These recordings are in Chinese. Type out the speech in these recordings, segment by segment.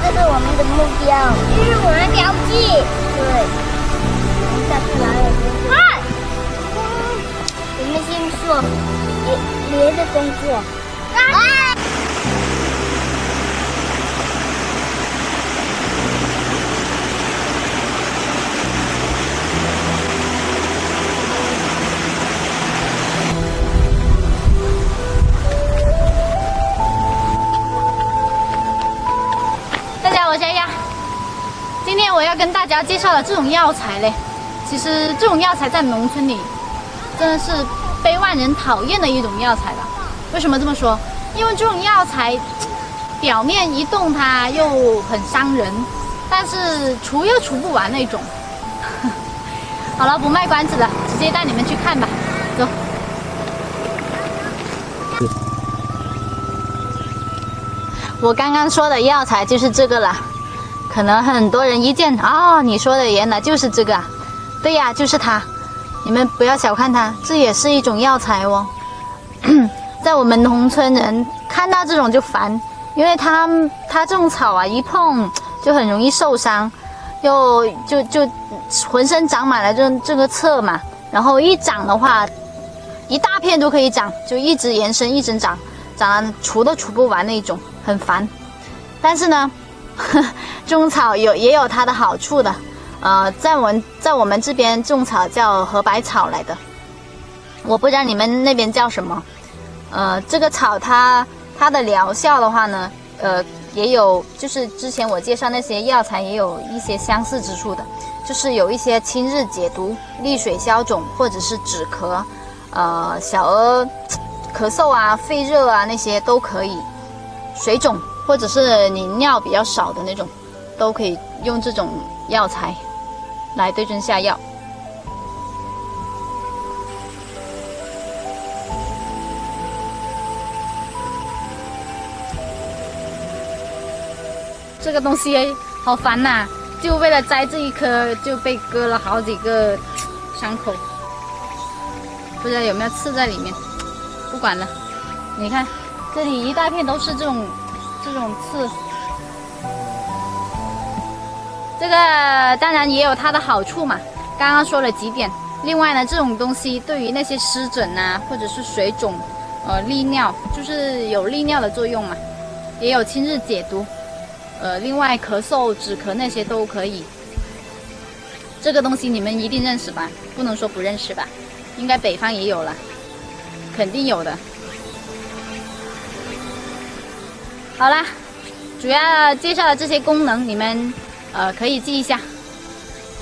这是我们的目标，这是我们的标记。对，我们下次来了。看，我们先做别的工作。啊！大家好，我是丫丫。今天我要跟大家介绍的这种药材嘞，其实这种药材在农村里真的是被万人讨厌的一种药材了。为什么这么说？因为这种药材表面一动它又很伤人，但是除又除不完那种。好了，不卖关子了，直接带你们去看吧，走。我刚刚说的药材就是这个了，可能很多人一见哦，你说的原来就是这个啊，对呀，就是它。你们不要小看它，这也是一种药材哦。在我们农村人看到这种就烦，因为它这种草啊，一碰就很容易受伤，又就浑身长满了这个刺嘛，然后一长的话，一大片都可以长，就一直延伸，一直长，长了除都除不完那种，很烦。但是呢，种草也有它的好处的。在我们这边种草叫禾白草来的，我不知道你们那边叫什么。这个草它的疗效的话呢，也有，就是之前我介绍那些药材也有一些相似之处的，就是有一些清热解毒、利水消肿，或者是止咳，小儿咳嗽啊、肺热啊那些都可以，水肿或者是你尿比较少的那种，都可以用这种药材来对症下药。这个东西好烦呐，就为了摘这一颗就被割了好几个伤口，不知道有没有刺在里面。不管了，你看这里一大片都是这种刺。这个当然也有它的好处嘛，刚刚说了几点。另外呢，这种东西对于那些湿疹啊，或者是水肿、利尿，就是有利尿的作用嘛，也有清热解毒。另外咳嗽、止咳那些都可以。这个东西你们一定认识吧？不能说不认识吧？应该北方也有了，肯定有的。好啦，主要介绍的这些功能，你们可以记一下。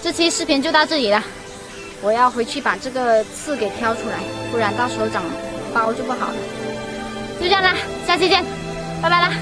这期视频就到这里了，我要回去把这个刺给挑出来，不然到时候长包就不好了。就这样啦，下期见，拜拜啦。